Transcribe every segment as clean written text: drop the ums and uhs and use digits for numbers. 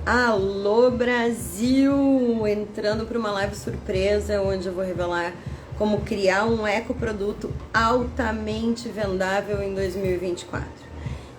Alô Brasil! Entrando para uma live surpresa onde eu vou revelar como criar um ecoproduto altamente vendável em 2024.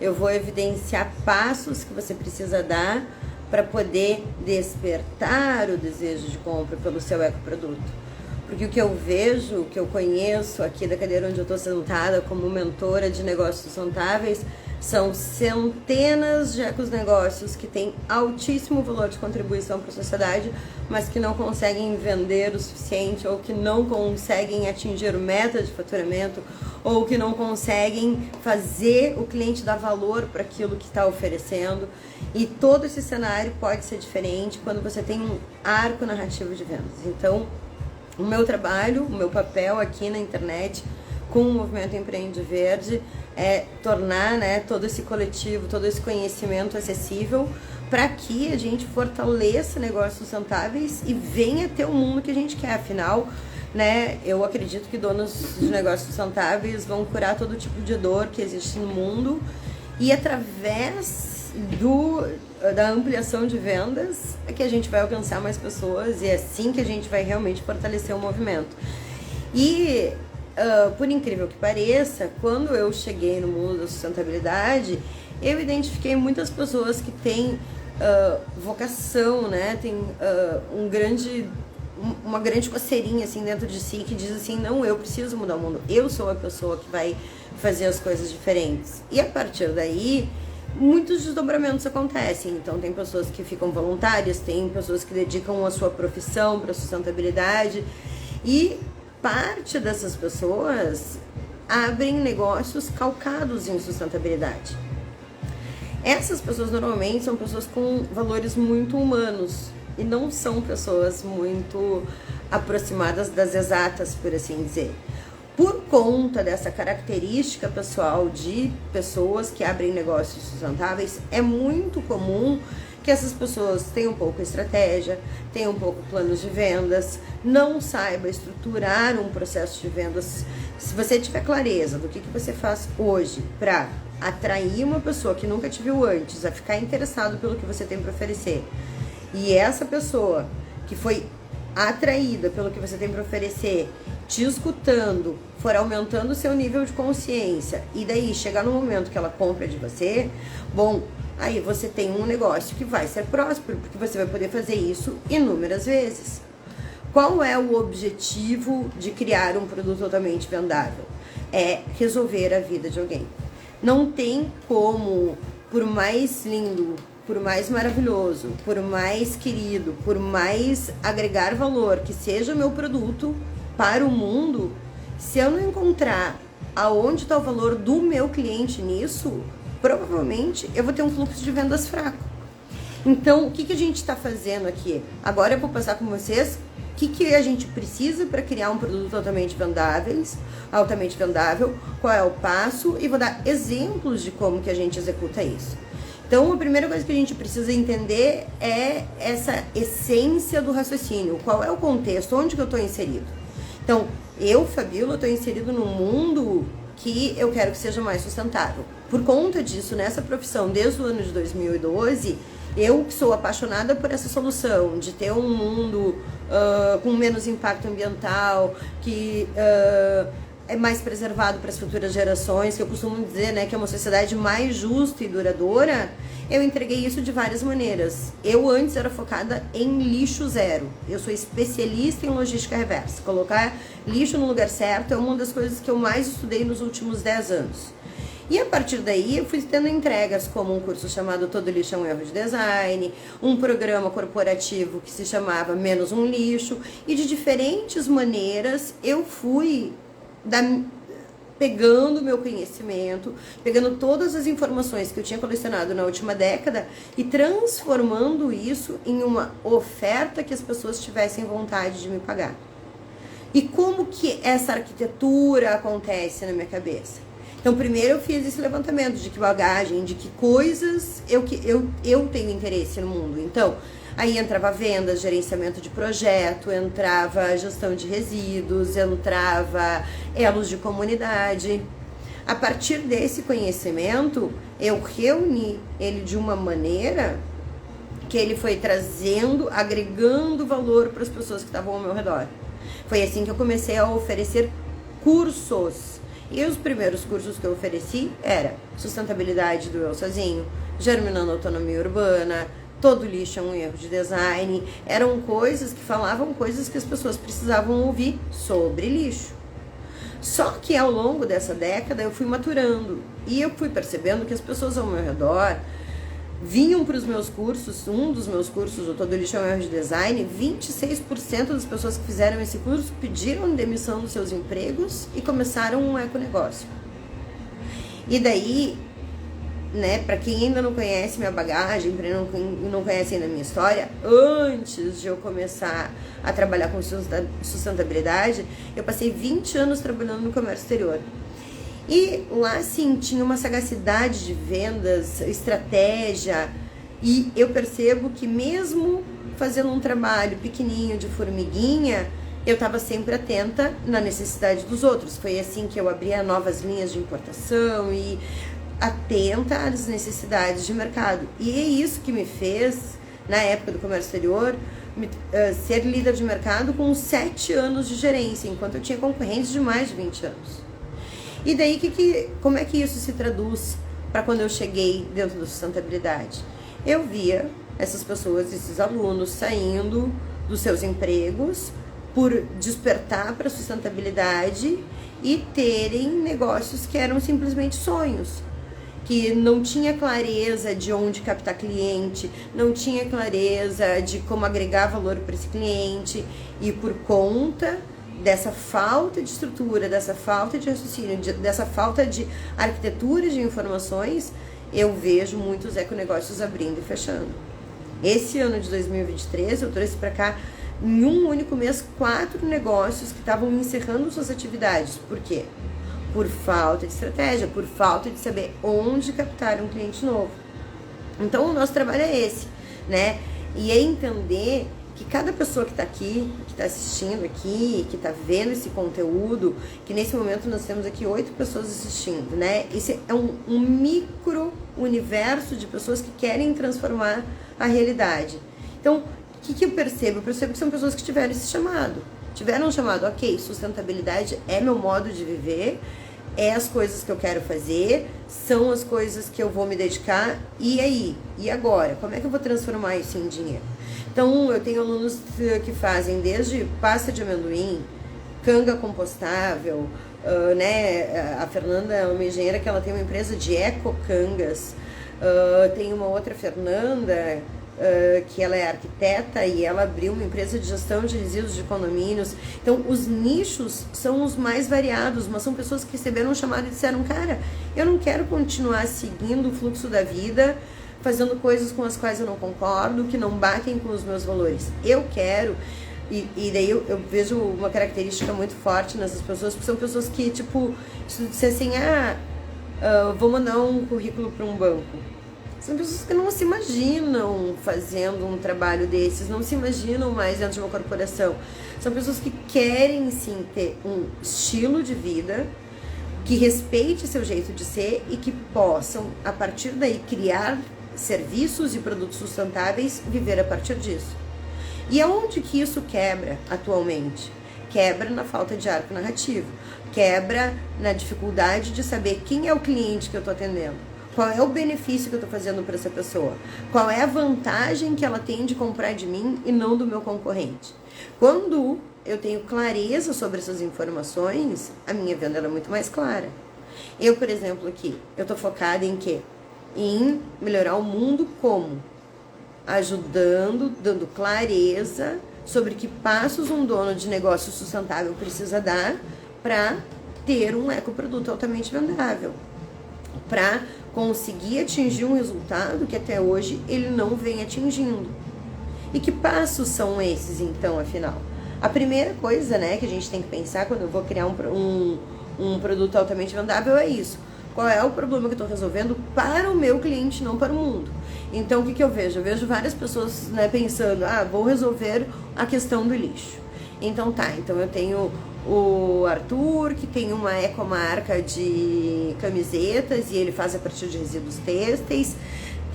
Eu vou evidenciar passos que você precisa dar para poder despertar o desejo de compra pelo seu ecoproduto. Porque o que eu vejo, o que eu conheço aqui da cadeira onde eu estou sentada como mentora de negócios sustentáveis, são centenas de econegócios que têm altíssimo valor de contribuição para a sociedade, mas que não conseguem vender o suficiente, ou que não conseguem atingir meta de faturamento, ou que não conseguem fazer o cliente dar valor para aquilo que está oferecendo. E todo esse cenário pode ser diferente quando você tem um arco narrativo de vendas. Então, o meu trabalho, o meu papel aqui na internet com o Movimento Empreende Verde é tornar, todo esse coletivo, todo esse conhecimento acessível para que a gente fortaleça negócios sustentáveis e venha ter o mundo que a gente quer. Afinal, eu acredito que donos de negócios sustentáveis vão curar todo tipo de dor que existe no mundo, e através da ampliação de vendas é que a gente vai alcançar mais pessoas, e é assim que a gente vai realmente fortalecer o movimento. E por incrível que pareça, quando eu cheguei no mundo da sustentabilidade, eu identifiquei muitas pessoas que têm vocação, tem uma grande coceirinha assim dentro de si, que diz assim: não, eu preciso mudar o mundo, eu sou a pessoa que vai fazer as coisas diferentes. E a partir daí muitos desdobramentos acontecem. Então tem pessoas que ficam voluntárias, tem pessoas que dedicam a sua profissão para a sustentabilidade, e parte dessas pessoas abrem negócios calcados em sustentabilidade. Essas pessoas normalmente são pessoas com valores muito humanos e não são pessoas muito aproximadas das exatas, por assim dizer. Por conta dessa característica pessoal de pessoas que abrem negócios sustentáveis, é muito comum que essas pessoas tenham pouca estratégia, tenham pouco planos de vendas, não saiba estruturar um processo de vendas. Se você tiver clareza do que você faz hoje para atrair uma pessoa que nunca te viu antes a ficar interessado pelo que você tem para oferecer, e essa pessoa que foi atraída pelo que você tem para oferecer, te escutando, for aumentando o seu nível de consciência, e daí chegar no momento que ela compra de você, bom, aí você tem um negócio que vai ser próspero, porque você vai poder fazer isso inúmeras vezes. Qual é o objetivo de criar um produto totalmente vendável? É resolver a vida de alguém. Não tem como, por mais lindo, por mais maravilhoso, por mais querido, por mais agregar valor que seja o meu produto para o mundo, se eu não encontrar aonde está o valor do meu cliente nisso, provavelmente eu vou ter um fluxo de vendas fraco. Então, o que a gente está fazendo aqui? Agora eu vou passar com vocês o que a gente precisa para criar um produto altamente vendável, qual é o passo, e vou dar exemplos de como que a gente executa isso. Então, a primeira coisa que a gente precisa entender é essa essência do raciocínio. Qual é o contexto? Onde que eu estou inserido? Então, eu, Fabíola, estou inserido num mundo que eu quero que seja mais sustentável. Por conta disso, nessa profissão, desde o ano de 2012, eu sou apaixonada por essa solução de ter um mundo com menos impacto ambiental, que é mais preservado para as futuras gerações, que eu costumo dizer, que é uma sociedade mais justa e duradoura. Eu entreguei isso de várias maneiras. Eu antes era focada em lixo zero. Eu sou especialista em logística reversa. Colocar lixo no lugar certo é uma das coisas que eu mais estudei nos últimos 10 anos. E a partir daí eu fui tendo entregas como um curso chamado Todo Lixo é um Erro de Design, um programa corporativo que se chamava Menos um Lixo, e de diferentes maneiras eu fui pegando meu conhecimento, pegando todas as informações que eu tinha colecionado na última década e transformando isso em uma oferta que as pessoas tivessem vontade de me pagar. E como que essa arquitetura acontece na minha cabeça? Então, primeiro eu fiz esse levantamento de que bagagem, de que coisas eu tenho interesse no mundo. Então, aí entrava vendas, gerenciamento de projeto, entrava gestão de resíduos, entrava elos de comunidade. A partir desse conhecimento, eu reuni ele de uma maneira que ele foi trazendo, agregando valor para as pessoas que estavam ao meu redor. Foi assim que eu comecei a oferecer cursos. E os primeiros cursos que eu ofereci era sustentabilidade do eu sozinho, germinando autonomia urbana, todo lixo é um erro de design. Eram coisas que falavam coisas que as pessoas precisavam ouvir sobre lixo. Só que ao longo dessa década eu fui maturando e eu fui percebendo que as pessoas ao meu redor vinham para os meus cursos. Um dos meus cursos, o Todo Lixo é um Erro de Design, 26% das pessoas que fizeram esse curso pediram demissão dos seus empregos e começaram um econegócio. E daí, né, para quem ainda não conhece minha bagagem, para quem não conhece ainda a minha história, antes de eu começar a trabalhar com sustentabilidade, eu passei 20 anos trabalhando no comércio exterior. E lá, sim, tinha uma sagacidade de vendas, estratégia, e eu percebo que mesmo fazendo um trabalho pequenininho de formiguinha, eu estava sempre atenta na necessidade dos outros. Foi assim que eu abria novas linhas de importação e atenta às necessidades de mercado. E é isso que me fez, na época do comércio exterior, ser líder de mercado com 7 anos de gerência, enquanto eu tinha concorrentes de mais de 20 anos. E daí, como é que isso se traduz para quando eu cheguei dentro da sustentabilidade? Eu via essas pessoas, esses alunos, saindo dos seus empregos por despertar para a sustentabilidade e terem negócios que eram simplesmente sonhos, que não tinha clareza de onde captar cliente, não tinha clareza de como agregar valor para esse cliente, e por conta dessa falta de estrutura, dessa falta de raciocínio, dessa falta de arquitetura de informações, eu vejo muitos econegócios abrindo e fechando. Esse ano de 2023, eu trouxe para cá, em um único mês, 4 negócios que estavam encerrando suas atividades. Por quê? Por falta de estratégia, por falta de saber onde captar um cliente novo. Então, o nosso trabalho é esse, né? E é entender que cada pessoa que está aqui, que está assistindo aqui, que está vendo esse conteúdo, que nesse momento nós temos aqui 8 pessoas assistindo, né? Esse é um micro universo de pessoas que querem transformar a realidade. Então, o que eu percebo? Eu percebo que são pessoas que tiveram esse chamado. Tiveram um chamado, ok, sustentabilidade é meu modo de viver, é as coisas que eu quero fazer, são as coisas que eu vou me dedicar, e aí? E agora? Como é que eu vou transformar isso em dinheiro? Então, eu tenho alunos que fazem desde pasta de amendoim, canga compostável, né? A Fernanda é uma engenheira que ela tem uma empresa de ecocangas. Tem uma outra Fernanda, que ela é arquiteta e ela abriu uma empresa de gestão de resíduos de condomínios. Então, os nichos são os mais variados, mas são pessoas que receberam um chamado e disseram, cara, eu não quero continuar seguindo o fluxo da vida, fazendo coisas com as quais eu não concordo, que não batem com os meus valores. Eu quero, e daí eu vejo uma característica muito forte nessas pessoas, porque são pessoas que, tipo, se tu disser assim, vou mandar um currículo para um banco. São pessoas que não se imaginam fazendo um trabalho desses, não se imaginam mais dentro de uma corporação. São pessoas que querem, sim, ter um estilo de vida que respeite seu jeito de ser e que possam, a partir daí, criar serviços e produtos sustentáveis, viver a partir disso. E aonde que isso quebra atualmente? Quebra na falta de arco narrativo, quebra na dificuldade de saber quem é o cliente que eu estou atendendo, qual é o benefício que eu estou fazendo para essa pessoa, qual é a vantagem que ela tem de comprar de mim e não do meu concorrente. Quando eu tenho clareza sobre essas informações, a minha venda é muito mais clara. Eu, por exemplo, aqui, eu estou focada em quê? Em melhorar o mundo como? Ajudando, dando clareza sobre que passos um dono de negócio sustentável precisa dar para ter um ecoproduto altamente vendável, para conseguir atingir um resultado que até hoje ele não vem atingindo. E que passos são esses, então, afinal? A primeira coisa, né, que a gente tem que pensar quando eu vou criar um produto altamente vendável é isso. Qual é o problema que eu estou resolvendo para o meu cliente, não para o mundo? Então, o que eu vejo? Eu vejo várias pessoas, né, pensando, vou resolver a questão do lixo. Então então eu tenho o Arthur, que tem uma ecomarca de camisetas e ele faz a partir de resíduos têxteis.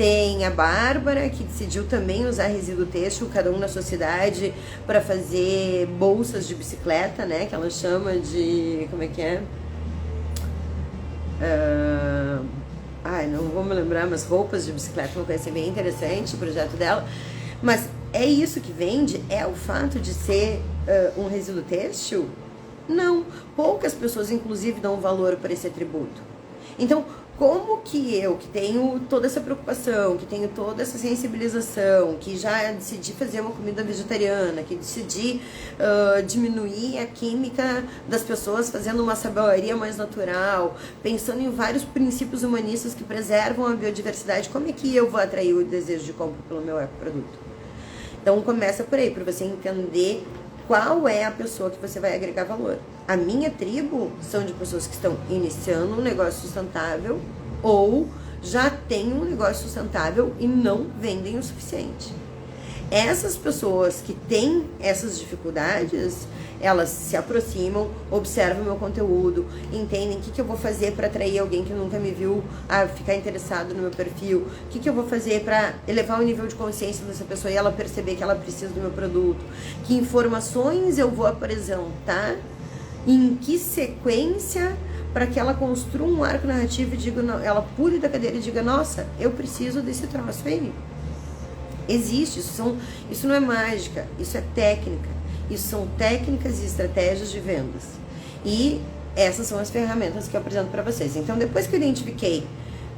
Tem a Bárbara, que decidiu também usar resíduo têxtil, cada um na sua cidade, para fazer bolsas de bicicleta, né? Que ela chama de... como é que é? Ai, não vou me lembrar, mas roupas de bicicleta, uma coisa assim bem interessante, o projeto dela. Mas é isso que vende? É o fato de ser um resíduo têxtil? Não. Poucas pessoas, inclusive, dão valor para esse atributo. Então, como que eu, que tenho toda essa preocupação, que tenho toda essa sensibilização, que já decidi fazer uma comida vegetariana, que decidi diminuir a química das pessoas fazendo uma sabororia mais natural, pensando em vários princípios humanistas que preservam a biodiversidade, como é que eu vou atrair o desejo de compra pelo meu ecoproduto? Então começa por aí, para você entender qual é a pessoa que você vai agregar valor. A minha tribo são de pessoas que estão iniciando um negócio sustentável ou já têm um negócio sustentável e não vendem o suficiente. Essas pessoas que têm essas dificuldades, elas se aproximam, observam meu conteúdo, entendem o que eu vou fazer para atrair alguém que nunca me viu a ficar interessado no meu perfil, o que eu vou fazer para elevar o nível de consciência dessa pessoa e ela perceber que ela precisa do meu produto, que informações eu vou apresentar, em que sequência, para que ela construa um arco narrativo e diga, ela pule da cadeira e diga, nossa, eu preciso desse troço aí. Existe, isso não é mágica, isso é técnica. Isso são técnicas e estratégias de vendas. E essas são as ferramentas que eu apresento para vocês. Então, depois que eu identifiquei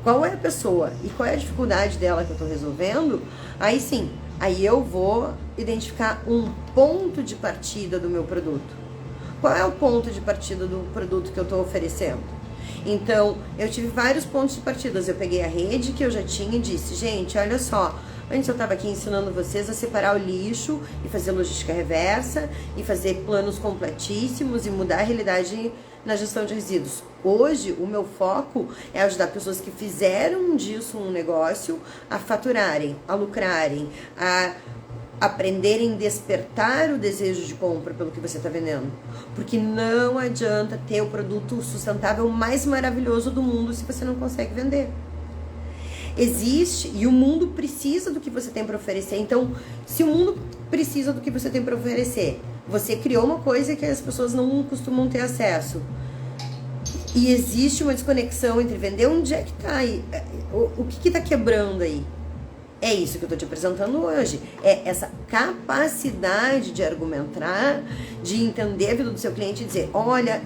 qual é a pessoa e qual é a dificuldade dela que eu estou resolvendo, aí sim, aí eu vou identificar um ponto de partida do meu produto. Qual é o ponto de partida do produto que eu estou oferecendo? Então, eu tive vários pontos de partida. Eu peguei a rede que eu já tinha e disse, gente, olha só, antes eu estava aqui ensinando vocês a separar o lixo e fazer logística reversa e fazer planos completíssimos e mudar a realidade na gestão de resíduos. Hoje, o meu foco é ajudar pessoas que fizeram disso um negócio a faturarem, a lucrarem, a aprenderem a despertar o desejo de compra pelo que você está vendendo. Porque não adianta ter o produto sustentável mais maravilhoso do mundo se você não consegue vender. Existe, e o mundo precisa do que você tem para oferecer. Então, se o mundo precisa do que você tem para oferecer, você criou uma coisa que as pessoas não costumam ter acesso, e existe uma desconexão entre vender, onde é que está aí? O que está quebrando aí? É isso que eu estou te apresentando hoje. É essa capacidade de argumentar, de entender a vida do seu cliente e dizer, olha,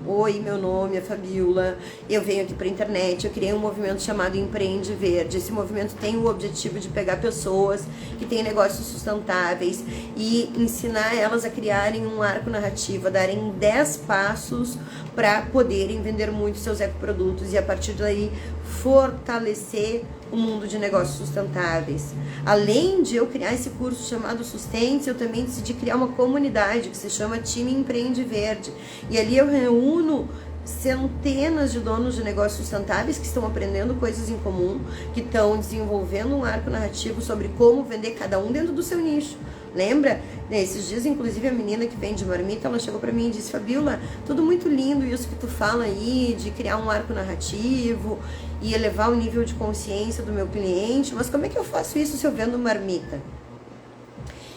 oi, meu nome é Fabiola, eu venho aqui para a internet, eu criei um movimento chamado Empreende Verde. Esse movimento tem o objetivo de pegar pessoas que têm negócios sustentáveis e ensinar elas a criarem um arco narrativo, a darem 10 passos para poderem vender muito seus ecoprodutos e a partir daí fortalecer o mundo de negócios sustentáveis. Além de eu criar esse curso chamado Sustente, eu também decidi criar uma comunidade que se chama Time Empreende Verde. E ali eu reúno centenas de donos de negócios sustentáveis que estão aprendendo coisas em comum, que estão desenvolvendo um arco narrativo sobre como vender cada um dentro do seu nicho. Lembra? Esses dias, inclusive, a menina que vende marmita, ela chegou pra mim e disse, Fabiola, tudo muito lindo isso que tu fala aí, de criar um arco narrativo e elevar o nível de consciência do meu cliente, mas como é que eu faço isso se eu vendo marmita?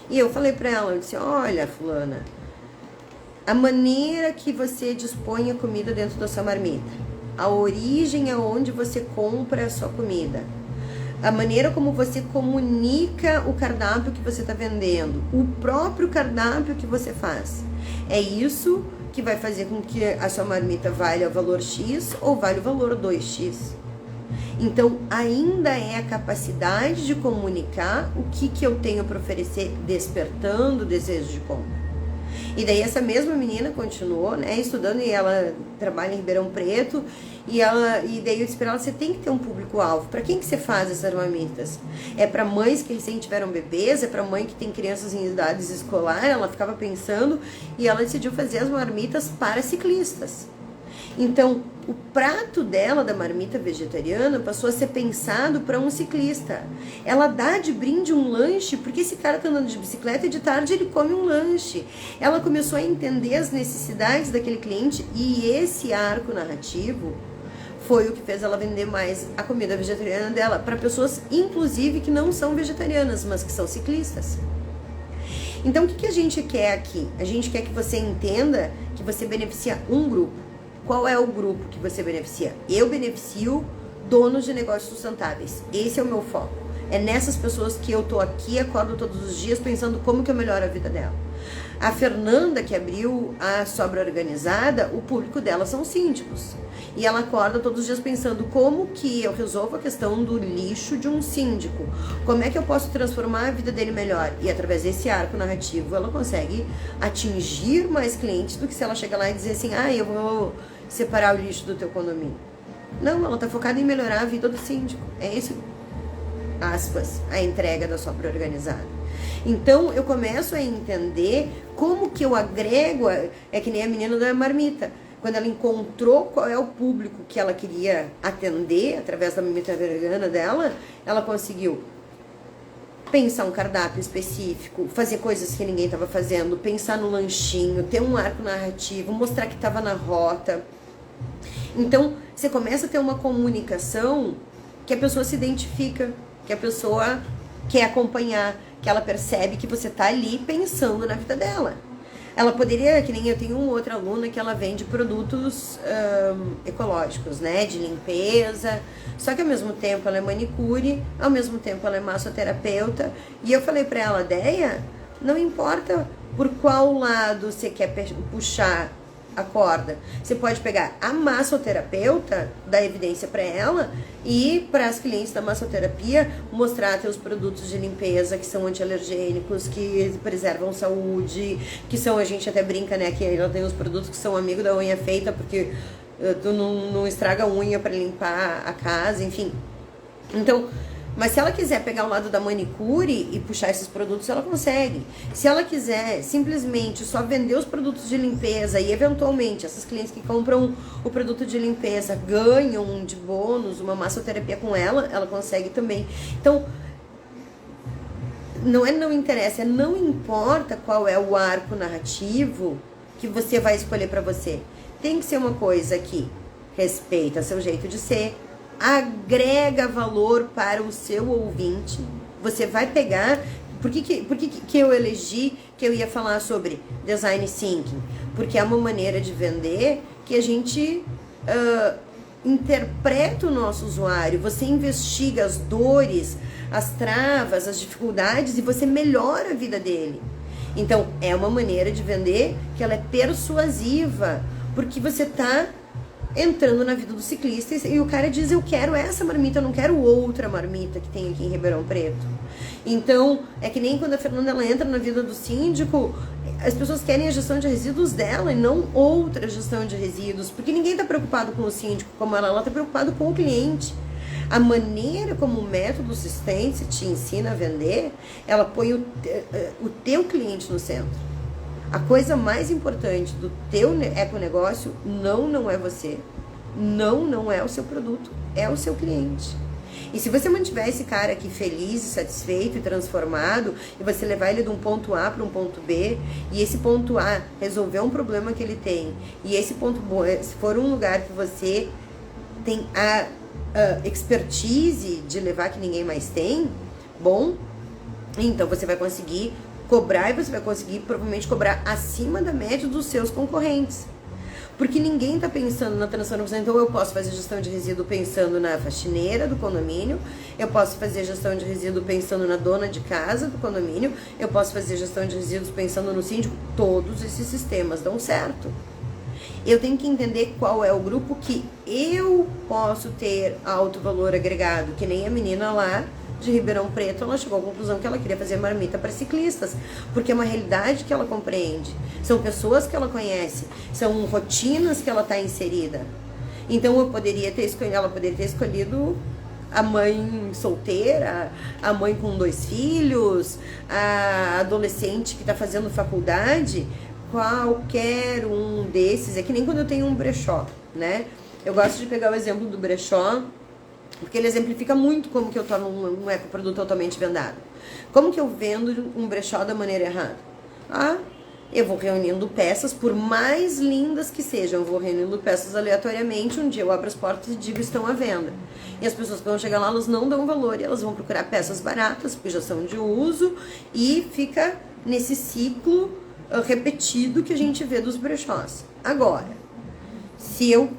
E eu falei pra ela, eu disse, olha, fulana, a maneira que você dispõe a comida dentro da sua marmita, a origem aonde você compra a sua comida, a maneira como você comunica o cardápio que você está vendendo, o próprio cardápio que você faz. É isso que vai fazer com que a sua marmita valha o valor X ou valha o valor 2X. Então, ainda é a capacidade de comunicar o que eu tenho para oferecer, despertando o desejo de compra. E daí essa mesma menina continuou, né, estudando, e ela trabalha em Ribeirão Preto, e daí eu disse pra ela, você tem que ter um público-alvo. Para quem que você faz essas marmitas? É para mães que recém tiveram bebês? É para mãe que tem crianças em idades escolar? Ela ficava pensando e ela decidiu fazer as marmitas para ciclistas. Então, o prato dela, da marmita vegetariana, passou a ser pensado para um ciclista. Ela dá de brinde um lanche, porque esse cara tá andando de bicicleta e de tarde ele come um lanche. Ela começou a entender as necessidades daquele cliente e esse arco narrativo foi o que fez ela vender mais a comida vegetariana dela para pessoas, inclusive, que não são vegetarianas, mas que são ciclistas. Então, o que a gente quer aqui? A gente quer que você entenda que você beneficia um grupo. Qual é o grupo que você beneficia? Eu beneficio donos de negócios sustentáveis. Esse é o meu foco. É nessas pessoas que eu tô aqui, acordo todos os dias pensando como que eu melhoro a vida dela. A Fernanda, que abriu a Sobra Organizada, o público dela são síndicos. E ela acorda todos os dias pensando como que eu resolvo a questão do lixo de um síndico. Como é que eu posso transformar a vida dele melhor? E através desse arco narrativo, ela consegue atingir mais clientes do que se ela chegar lá e dizer assim, eu vou separar o lixo do teu condomínio. Não, ela tá focada em melhorar a vida do síndico. É esse, aspas, a entrega da Sobra Organizada. Então, eu começo a entender como que eu agrego, é que nem a menina da marmita. Quando ela encontrou qual é o público que ela queria atender, através da marmita vegana dela, ela conseguiu pensar um cardápio específico, fazer coisas que ninguém estava fazendo, pensar no lanchinho, ter um arco narrativo, mostrar que estava na rota. Então, você começa a ter uma comunicação que a pessoa se identifica, que a pessoa quer acompanhar, que ela percebe que você tá ali pensando na vida dela. Ela poderia, que nem eu tenho uma outra aluna que ela vende produtos ecológicos, né, de limpeza, só que ao mesmo tempo ela é manicure, ao mesmo tempo ela é massoterapeuta, e eu falei pra ela, Deia, não importa por qual lado você quer puxar a corda. Você pode pegar a massoterapeuta, dar evidência para ela e para as clientes da massoterapia mostrar teus produtos de limpeza que são antialergênicos, que preservam saúde, que são, a gente até brinca, né, que ela tem os produtos que são amigo da unha feita porque tu não estraga a unha para limpar a casa, enfim. Então, mas se ela quiser pegar o lado da manicure e puxar esses produtos, ela consegue. Se ela quiser simplesmente só vender os produtos de limpeza e eventualmente essas clientes que compram o produto de limpeza ganham de bônus uma massoterapia com ela, ela consegue também. Então, não interessa, não importa qual é o arco narrativo que você vai escolher para você. Tem que ser uma coisa que respeita seu jeito de ser, agrega valor para o seu ouvinte. Você vai pegar... Por que eu elegi que eu ia falar sobre design thinking? Porque é uma maneira de vender que a gente interpreta o nosso usuário. Você investiga as dores, as travas, as dificuldades e você melhora a vida dele. Então, é uma maneira de vender que ela é persuasiva, porque você está entrando na vida do ciclista e o cara diz, eu quero essa marmita, eu não quero outra marmita que tem aqui em Ribeirão Preto. Então, é que nem quando a Fernanda ela entra na vida do síndico, as pessoas querem a gestão de resíduos dela e não outra gestão de resíduos, porque ninguém está preocupado com o síndico como ela está preocupado com o cliente. A maneira como o método Systense te ensina a vender, ela põe o teu cliente no centro. A coisa mais importante do teu econegócio não é você, não é o seu produto, é o seu cliente. E se você mantiver esse cara aqui feliz, satisfeito e transformado, e você levar ele de um ponto A para um ponto B, e esse ponto A resolver um problema que ele tem, e esse ponto B, se for um lugar que você tem a expertise de levar que ninguém mais tem, bom, então você vai conseguir cobrar e você vai conseguir provavelmente cobrar acima da média dos seus concorrentes. Porque ninguém está pensando na transformação. Então eu posso fazer gestão de resíduo pensando na faxineira do condomínio, eu posso fazer gestão de resíduo pensando na dona de casa do condomínio, eu posso fazer gestão de resíduos pensando no síndico. Todos esses sistemas dão certo. Eu tenho que entender qual é o grupo que eu posso ter alto valor agregado, que nem a menina lá de Ribeirão Preto, ela chegou à conclusão que ela queria fazer marmita para ciclistas, porque é uma realidade que ela compreende, são pessoas que ela conhece, são rotinas que ela está inserida. Então ela poderia ter escolhido a mãe solteira, a mãe com 2 filhos, a adolescente que está fazendo faculdade, qualquer um desses. É que nem quando eu tenho um brechó, né? Eu gosto de pegar o exemplo do brechó, porque ele exemplifica muito como que eu torno um ecoproduto totalmente vendado. Como que eu vendo um brechó da maneira errada? Eu vou reunindo peças, por mais lindas que sejam, eu vou reunindo peças aleatoriamente. Um dia eu abro as portas e digo estão à venda. E as pessoas que vão chegar lá, elas não dão valor e elas vão procurar peças baratas, porque já são de uso, e fica nesse ciclo repetido que a gente vê dos brechós. Agora, se eu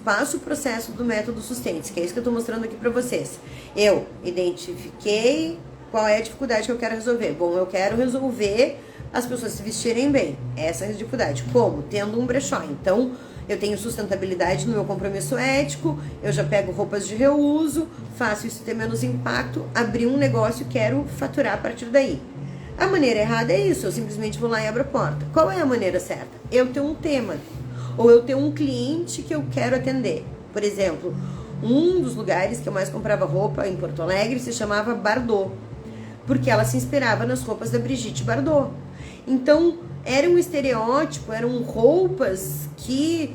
passo o processo do método Sustente, que é isso que eu estou mostrando aqui para vocês. Eu identifiquei qual é a dificuldade que eu quero resolver. Bom, eu quero resolver as pessoas se vestirem bem. Essa é a dificuldade. Como? Tendo um brechó. Então, eu tenho sustentabilidade no meu compromisso ético, eu já pego roupas de reuso, faço isso ter menos impacto, abri um negócio e quero faturar a partir daí. A maneira errada é isso, eu simplesmente vou lá e abro a porta. Qual é a maneira certa? Eu tenho um tema, ou eu tenho um cliente que eu quero atender. Por exemplo, um dos lugares que eu mais comprava roupa em Porto Alegre se chamava Bardot, porque ela se inspirava nas roupas da Brigitte Bardot. Então, era um estereótipo, eram roupas que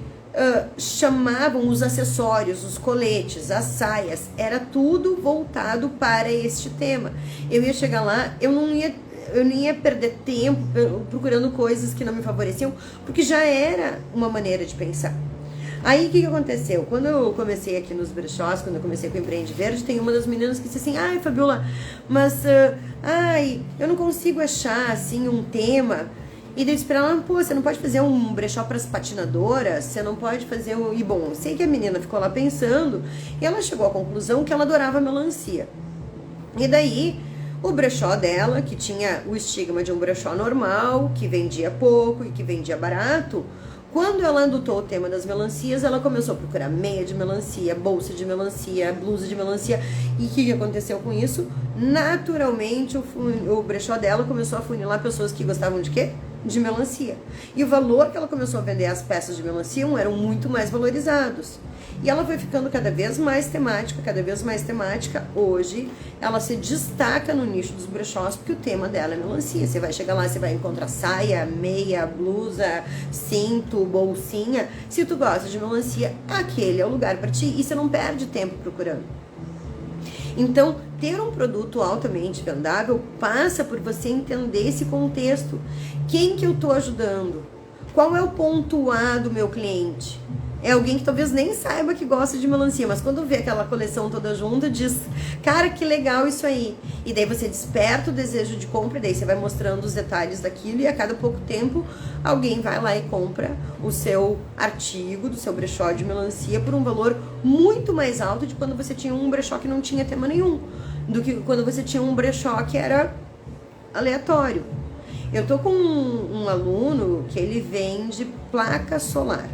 chamavam os acessórios, os coletes, as saias, era tudo voltado para este tema. Eu ia chegar lá, eu não ia perder tempo procurando coisas que não me favoreciam, porque já era uma maneira de pensar. Aí, o que aconteceu? Quando eu comecei aqui nos brechós, quando eu comecei com o Empreende Verde, tem uma das meninas que disse assim, ai, Fabiola, mas, eu não consigo achar, assim, um tema. E daí eu disse pra ela, pô, você não pode fazer um brechó para as patinadoras? Você não pode fazer um... E bom, sei que a menina ficou lá pensando, e ela chegou à conclusão que ela adorava melancia. E daí, o brechó dela, que tinha o estigma de um brechó normal, que vendia pouco e que vendia barato, quando ela adotou o tema das melancias, ela começou a procurar meia de melancia, bolsa de melancia, blusa de melancia. E o que aconteceu com isso? Naturalmente, o brechó dela começou a funilar pessoas que gostavam de quê? De melancia. E o valor que ela começou a vender as peças de melancia eram muito mais valorizados. E ela foi ficando cada vez mais temática, cada vez mais temática. Hoje, ela se destaca no nicho dos brechós, porque o tema dela é melancia. Você vai chegar lá, você vai encontrar saia, meia, blusa, cinto, bolsinha. Se tu gosta de melancia, aquele é o lugar para ti. E você não perde tempo procurando. Então, ter um produto altamente vendável passa por você entender esse contexto. Quem que eu estou ajudando? Qual é o ponto A do meu cliente? É alguém que talvez nem saiba que gosta de melancia, mas quando vê aquela coleção toda junta, diz, cara, que legal isso aí. E daí você desperta o desejo de compra, e daí você vai mostrando os detalhes daquilo, e a cada pouco tempo alguém vai lá e compra o seu artigo do seu brechó de melancia por um valor muito mais alto de quando você tinha um brechó que não tinha tema nenhum, do que quando você tinha um brechó que era aleatório. Eu tô com um aluno que ele vende placa solar.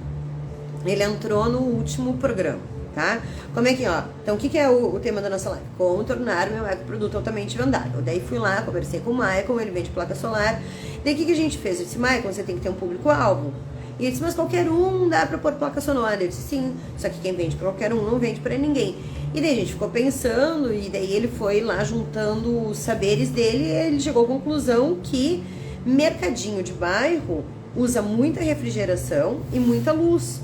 Ele entrou no último programa, tá? Como é que, então o que é o tema da nossa live? Como tornar meu ecoproduto altamente vendável. Daí fui lá, conversei com o Maicon, ele vende placa solar. Daí o que a gente fez? Eu disse, Maicon, você tem que ter um público-alvo. E ele disse, mas qualquer um dá pra pôr placa solar. Eu disse, sim, só que quem vende pra qualquer um não vende pra ninguém. E daí a gente ficou pensando, e daí ele foi lá juntando os saberes dele, e ele chegou à conclusão que mercadinho de bairro usa muita refrigeração e muita luz.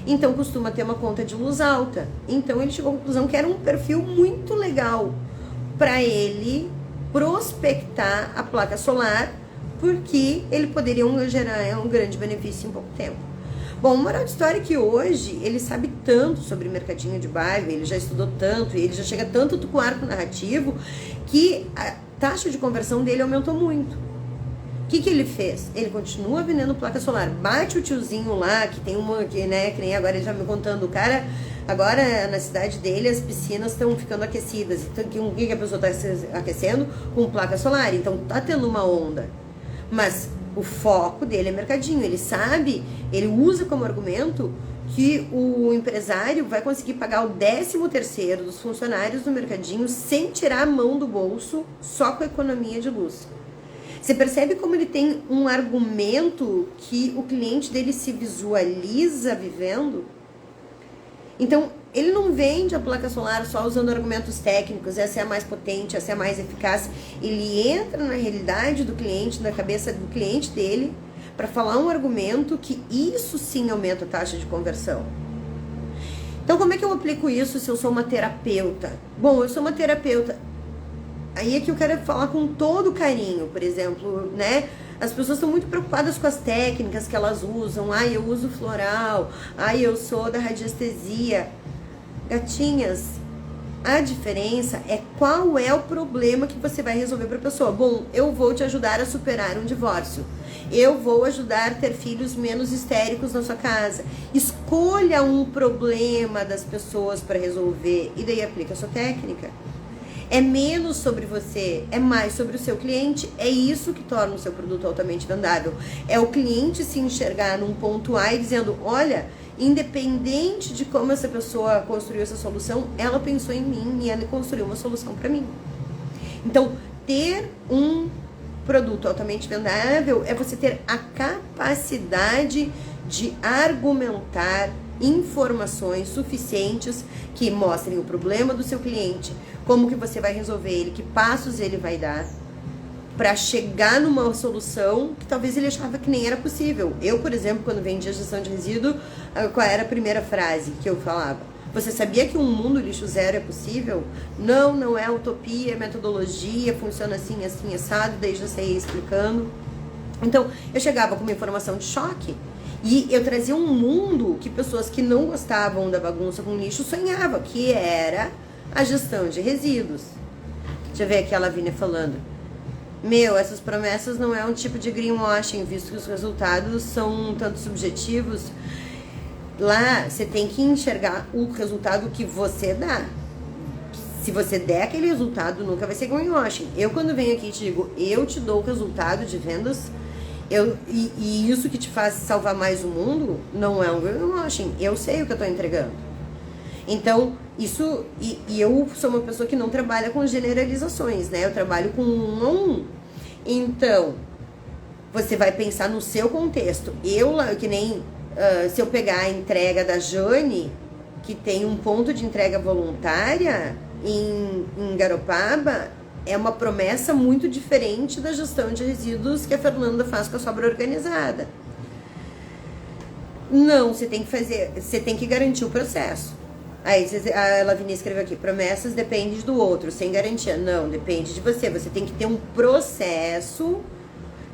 Então costuma ter uma conta de luz alta. Então ele chegou à conclusão que era um perfil muito legal para ele prospectar a placa solar, porque ele poderia gerar um grande benefício em pouco tempo. Bom, a moral de história é que hoje ele sabe tanto sobre mercadinho de bairro, ele já estudou tanto, e ele já chega tanto com o arco narrativo, que a taxa de conversão dele aumentou muito. O que ele fez? Ele continua vendendo placa solar. Bate o tiozinho lá, que tem uma, que nem agora ele já me contando, o cara, agora na cidade dele as piscinas estão ficando aquecidas. Então, o que a pessoa está aquecendo? Com placa solar. Então tá tendo uma onda. Mas o foco dele é mercadinho. Ele sabe, ele usa como argumento que o empresário vai conseguir pagar o 13º dos funcionários do mercadinho sem tirar a mão do bolso, só com a economia de luz. Você percebe como ele tem um argumento que o cliente dele se visualiza vivendo? Então, ele não vende a placa solar só usando argumentos técnicos, essa é a mais potente, essa é a mais eficaz. Ele entra na realidade do cliente, na cabeça do cliente dele, para falar um argumento que isso sim aumenta a taxa de conversão. Então, como é que eu aplico isso se eu sou uma terapeuta? Bom, eu sou uma terapeuta. Aí é que eu quero falar com todo carinho, por exemplo, As pessoas estão muito preocupadas com as técnicas que elas usam. Ai, eu uso floral. Ai, eu sou da radiestesia. Gatinhas, a diferença é qual é o problema que você vai resolver para a pessoa. Bom, eu vou te ajudar a superar um divórcio. Eu vou ajudar a ter filhos menos histéricos na sua casa. Escolha um problema das pessoas para resolver e daí aplica a sua técnica. É menos sobre você, é mais sobre o seu cliente. É isso que torna o seu produto altamente vendável. É o cliente se enxergar num ponto A e dizendo, olha, independente de como essa pessoa construiu essa solução, ela pensou em mim e ela construiu uma solução para mim. Então, ter um produto altamente vendável é você ter a capacidade de argumentar informações suficientes que mostrem o problema do seu cliente, como que você vai resolver ele, que passos ele vai dar para chegar numa solução que talvez ele achava que nem era possível. Eu, por exemplo, quando vendia gestão de resíduo, qual era a primeira frase que eu falava? Você sabia que um mundo lixo zero é possível? Não, não é utopia, é metodologia, funciona assim, assim, assado, daí já saía explicando. Então, eu chegava com uma informação de choque e eu trazia um mundo que pessoas que não gostavam da bagunça com lixo sonhavam, que era a gestão de resíduos. Deixa eu ver aqui a Lavínia falando. Meu, essas promessas não é um tipo de greenwashing, visto que os resultados são um tanto subjetivos. Lá, você tem que enxergar o resultado que você dá. Se você der aquele resultado, nunca vai ser greenwashing. Eu, quando venho aqui e te digo, eu te dou o resultado de vendas, e isso que te faz salvar mais o mundo, não é um greenwashing. Eu sei o que eu estou entregando. Então, isso... E eu sou uma pessoa que não trabalha com generalizações, né? Eu trabalho com um a um. Então, você vai pensar no seu contexto. Que nem... se eu pegar a entrega da Jane, que tem um ponto de entrega voluntária em Garopaba, é uma promessa muito diferente da gestão de resíduos que a Fernanda faz com a Sobra Organizada. Não, você tem que garantir o processo. Aí a Lavínia escreveu aqui, promessas dependem do outro, sem garantia. Não, depende de você. Você tem que ter um processo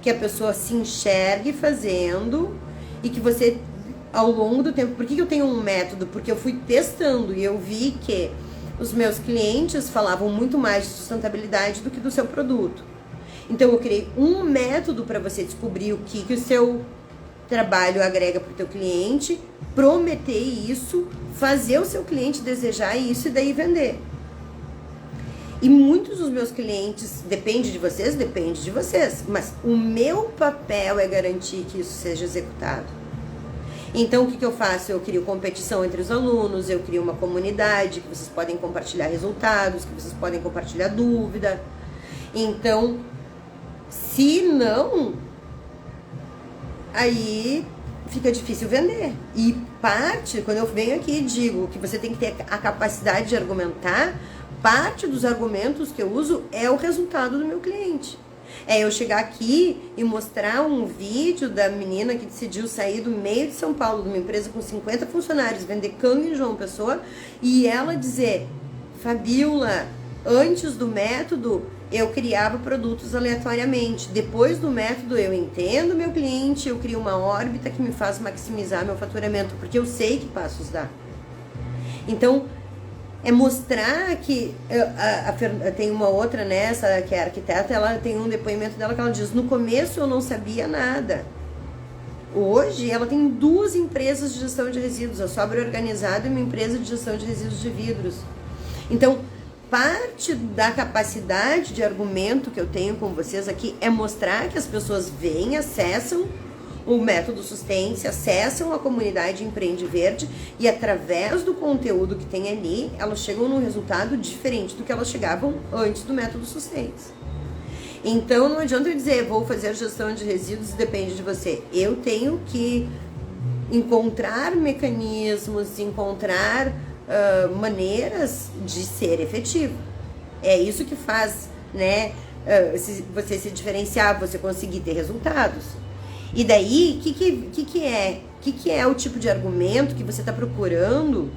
que a pessoa se enxergue fazendo e que você, ao longo do tempo... Por que eu tenho um método? Porque eu fui testando e eu vi que os meus clientes falavam muito mais de sustentabilidade do que do seu produto. Então eu criei um método para você descobrir o que o seu trabalho agrega para o teu cliente, prometer isso, fazer o seu cliente desejar isso e daí vender. E muitos dos meus clientes, depende de vocês, mas o meu papel é garantir que isso seja executado. Então, o que eu faço? Eu crio competição entre os alunos, eu crio uma comunidade que vocês podem compartilhar resultados, que vocês podem compartilhar dúvida. Então, se não, aí fica difícil vender. E quando eu venho aqui e digo que você tem que ter a capacidade de argumentar, parte dos argumentos que eu uso é o resultado do meu cliente. É eu chegar aqui e mostrar um vídeo da menina que decidiu sair do meio de São Paulo, de uma empresa com 50 funcionários, vender canga em João Pessoa, e ela dizer, Fabiola, antes do método eu criava produtos aleatoriamente. Depois do método eu entendo meu cliente, eu crio uma órbita que me faz maximizar meu faturamento, porque eu sei que passos dá. Então, é mostrar que... tem uma outra nessa, que é arquiteta, ela tem um depoimento dela que ela diz, no começo eu não sabia nada. Hoje ela tem 2 empresas de gestão de resíduos, a Sobra Organizada e uma empresa de gestão de resíduos de vidros. Então, parte da capacidade de argumento que eu tenho com vocês aqui é mostrar que as pessoas vêm, acessam o método Sustente, acessam a comunidade Empreende Verde e através do conteúdo que tem ali, elas chegam num resultado diferente do que elas chegavam antes do método Sustente. Então não adianta eu dizer, vou fazer gestão de resíduos, depende de você. Eu tenho que encontrar mecanismos, encontrar maneiras de ser efetivo. É isso que faz, né, você se diferenciar, você conseguir ter resultados. E daí, o que é o tipo de argumento que você está procurando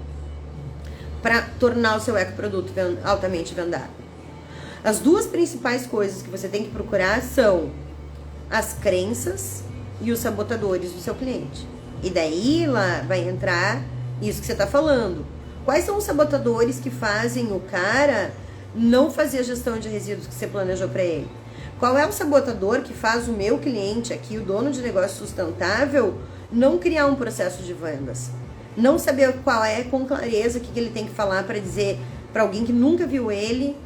para tornar o seu ecoproduto altamente vendável? As 2 principais coisas que você tem que procurar são as crenças e os sabotadores do seu cliente. E daí lá vai entrar isso que você está falando. Quais são os sabotadores que fazem o cara não fazer a gestão de resíduos que você planejou para ele? Qual é o sabotador que faz o meu cliente aqui, o dono de negócio sustentável, não criar um processo de vendas? Não saber qual é, com clareza, o que ele tem que falar para dizer para alguém que nunca viu ele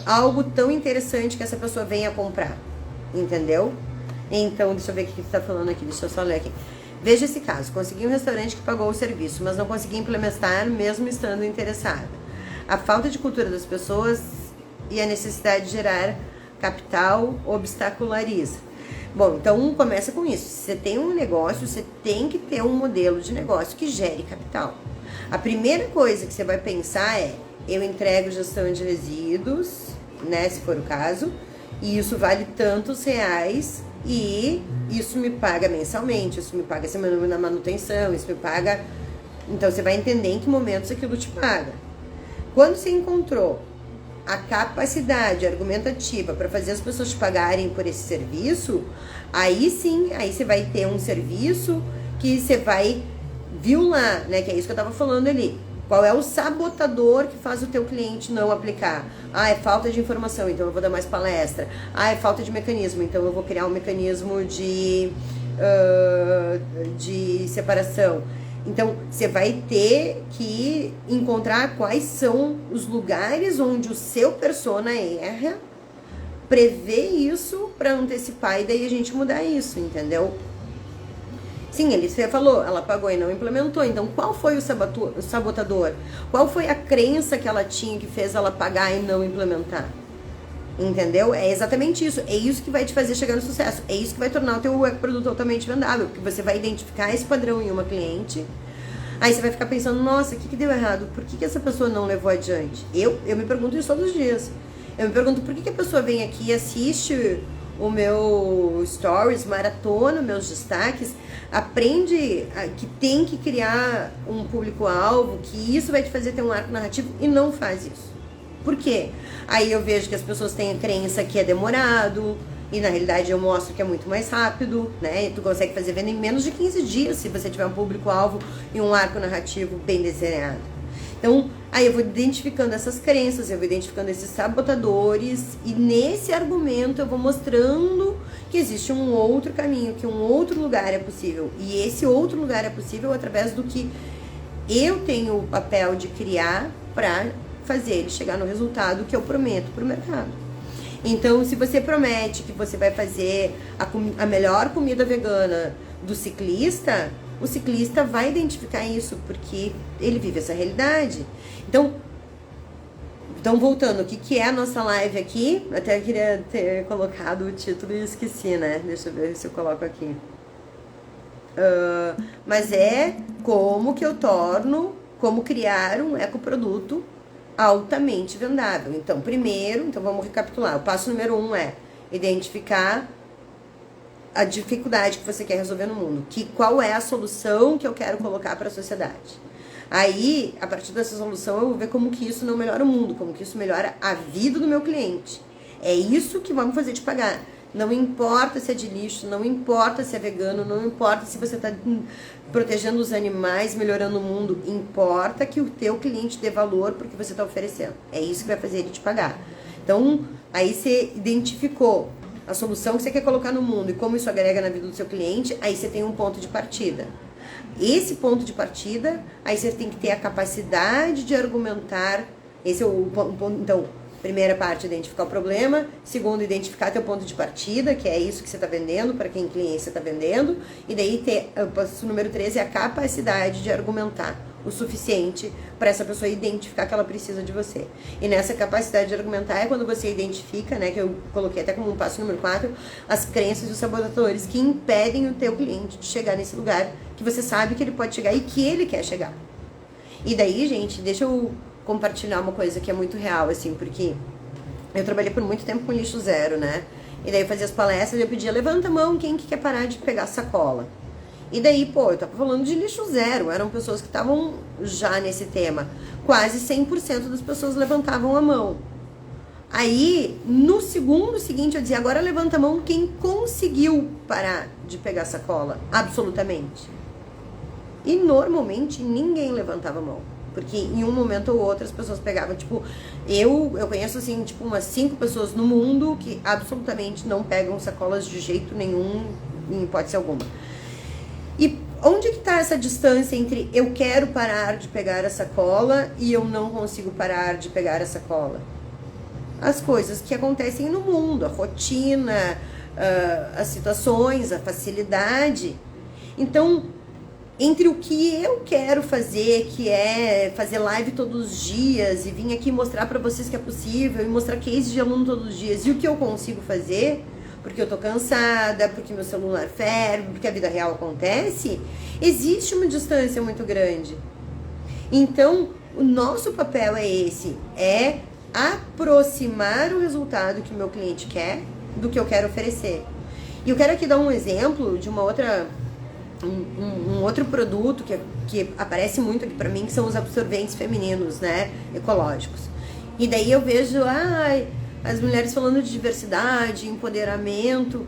algo tão interessante que essa pessoa venha comprar. Entendeu? Então, deixa eu ver o que ele está falando aqui. Deixa eu só ler aqui. Veja esse caso. Consegui um restaurante que pagou o serviço, mas não consegui implementar mesmo estando interessada. A falta de cultura das pessoas e a necessidade de gerar capital obstaculariza. Bom, então começa com isso. Se você tem um negócio, você tem que ter um modelo de negócio que gere capital. A primeira coisa que você vai pensar é: eu entrego gestão de resíduos, né, se for o caso, e isso vale tantos reais e isso me paga mensalmente, isso me paga semana na manutenção, isso me paga... Então você vai entender em que momentos aquilo te paga. Quando você encontrou a capacidade argumentativa para fazer as pessoas te pagarem por esse serviço, aí sim, aí você vai ter um serviço que você vai... Viu lá, né, que é isso que eu tava falando ali. Qual é o sabotador que faz o teu cliente não aplicar? Ah, é falta de informação, então eu vou dar mais palestra. Ah, é falta de mecanismo, então eu vou criar um mecanismo de separação. Então, você vai ter que encontrar quais são os lugares onde o seu persona erra, prever isso para antecipar e daí a gente mudar isso, entendeu? Sim, você falou, ela pagou e não implementou. Então, qual foi o sabotador? Qual foi a crença que ela tinha que fez ela pagar e não implementar? Entendeu? É exatamente isso. É isso que vai te fazer chegar no sucesso. É isso que vai tornar o teu produto altamente vendável. Porque você vai identificar esse padrão em uma cliente. Aí você vai ficar pensando, nossa, o que deu errado? Por que essa pessoa não levou adiante? Eu me pergunto isso todos os dias. Eu me pergunto por que a pessoa vem aqui e assiste o meu stories, maratona meus destaques, aprende que tem que criar um público-alvo, que isso vai te fazer ter um arco narrativo e não faz isso. Por quê? Aí eu vejo que as pessoas têm a crença que é demorado e na realidade eu mostro que é muito mais rápido, né? E tu consegue fazer venda em menos de 15 dias se você tiver um público-alvo e um arco narrativo bem desenhado. Então, aí eu vou identificando essas crenças, eu vou identificando esses sabotadores e nesse argumento eu vou mostrando que existe um outro caminho, que um outro lugar é possível. E esse outro lugar é possível através do que eu tenho o papel de criar para fazer ele chegar no resultado que eu prometo para o mercado. Então, se você promete que você vai fazer a melhor comida vegana do ciclista, o ciclista vai identificar isso, porque ele vive essa realidade. Então voltando, o que é a nossa live aqui? Até queria ter colocado o título e esqueci, né? Deixa eu ver se eu coloco aqui. Mas é como criar um ecoproduto altamente vendável. Então, primeiro, vamos recapitular. O passo número 1 é identificar a dificuldade que você quer resolver no mundo, qual é a solução que eu quero colocar para a sociedade. Aí, a partir dessa solução, eu vou ver como que isso não melhora o mundo, como que isso melhora a vida do meu cliente. É isso que vamos fazer te pagar. Não importa se é de lixo, não importa se é vegano, não importa se você está protegendo os animais, melhorando o mundo. Importa que o teu cliente dê valor porque você está oferecendo. É isso que vai fazer ele te pagar. Então, aí você identificou a solução que você quer colocar no mundo e como isso agrega na vida do seu cliente, aí você tem um ponto de partida. Esse ponto de partida, aí você tem que ter a capacidade de argumentar. Esse é o ponto. Então, primeira parte, identificar o problema. Segundo, identificar teu ponto de partida, que é isso que você está vendendo, para quem cliente você está vendendo. E daí, o passo número 3 é a capacidade de argumentar o suficiente para essa pessoa identificar que ela precisa de você. E nessa capacidade de argumentar é quando você identifica, né, que eu coloquei até como um passo número 4, as crenças e os sabotadores que impedem o teu cliente de chegar nesse lugar que você sabe que ele pode chegar e que ele quer chegar. E daí, gente, deixa eu compartilhar uma coisa que é muito real, assim, porque eu trabalhei por muito tempo com lixo zero, né? E daí eu fazia as palestras e eu pedia, levanta a mão, quem que quer parar de pegar sacola? E daí, eu tava falando de lixo zero, eram pessoas que estavam já nesse tema. Quase 100% das pessoas levantavam a mão. Aí, no segundo seguinte, eu dizia, agora levanta a mão quem conseguiu parar de pegar sacola, absolutamente. E normalmente ninguém levantava a mão. Porque em um momento ou outro as pessoas pegavam, tipo, eu conheço assim, tipo, umas 5 pessoas no mundo que absolutamente não pegam sacolas de jeito nenhum, em hipótese alguma. E onde que tá essa distância entre eu quero parar de pegar a sacola e eu não consigo parar de pegar a sacola? As coisas que acontecem no mundo, a rotina, as situações, a facilidade. Então, entre o que eu quero fazer, que é fazer live todos os dias e vir aqui mostrar para vocês que é possível e mostrar case de aluno todos os dias, e o que eu consigo fazer, porque eu tô cansada, porque meu celular ferve, porque a vida real acontece, existe uma distância muito grande. Então, o nosso papel é esse, é aproximar o resultado que o meu cliente quer do que eu quero oferecer. E eu quero aqui dar um exemplo de uma outra... Um outro produto que aparece muito aqui pra mim, que são os absorventes femininos, né, ecológicos. E daí eu vejo, as mulheres falando de diversidade, empoderamento.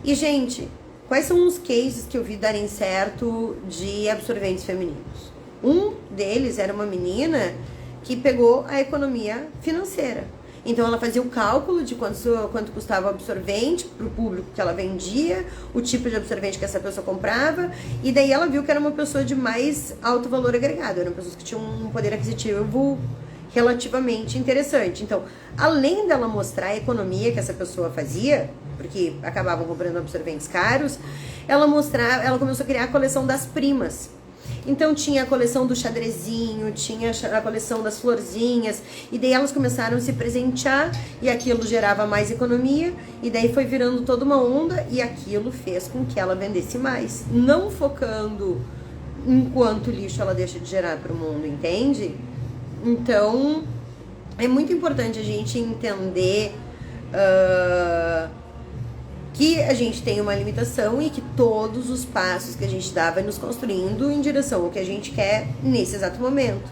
E, gente, quais são os cases que eu vi darem certo de absorventes femininos? Um deles era uma menina que pegou a economia financeira. Então ela fazia o cálculo de quanto custava o absorvente para o público que ela vendia, o tipo de absorvente que essa pessoa comprava, e daí ela viu que era uma pessoa de mais alto valor agregado, eram pessoas que tinham um poder aquisitivo relativamente interessante. Então, além dela mostrar a economia que essa pessoa fazia, porque acabavam comprando absorventes caros, ela começou a criar a coleção das primas. Então tinha a coleção do xadrezinho, tinha a coleção das florzinhas, e daí elas começaram a se presentear, e aquilo gerava mais economia, e daí foi virando toda uma onda, e aquilo fez com que ela vendesse mais, não focando em quanto lixo ela deixa de gerar para o mundo, entende? Então, é muito importante a gente entender que a gente tem uma limitação e que todos os passos que a gente dá vai nos construindo em direção ao que a gente quer nesse exato momento.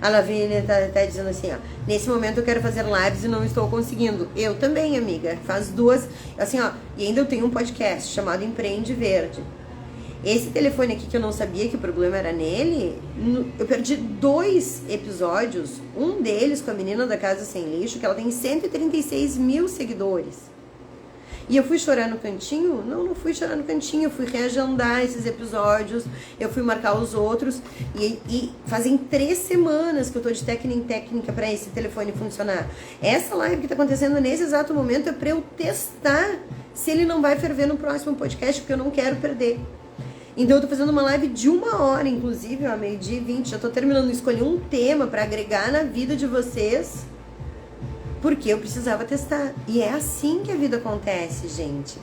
A Lavínia tá dizendo assim, ó, nesse momento eu quero fazer lives e não estou conseguindo. Eu também, amiga, faz 2, assim, ó, e ainda eu tenho um podcast chamado Empreende Verde. Esse telefone aqui que eu não sabia que o problema era nele, eu perdi 2 episódios, um deles com a menina da Casa Sem Lixo, que ela tem 136 mil seguidores. E eu fui chorar no cantinho? Não fui chorar no cantinho, eu fui reagendar esses episódios, eu fui marcar os outros, e fazem 3 semanas que eu tô de técnica em técnica para esse telefone funcionar. Essa live que tá acontecendo nesse exato momento é para eu testar se ele não vai ferver no próximo podcast, porque eu não quero perder. Então eu tô fazendo uma live de 1 hora, inclusive, ó, 12h20, já tô terminando de escolher um tema para agregar na vida de vocês, porque eu precisava testar. E é assim que a vida acontece, gente.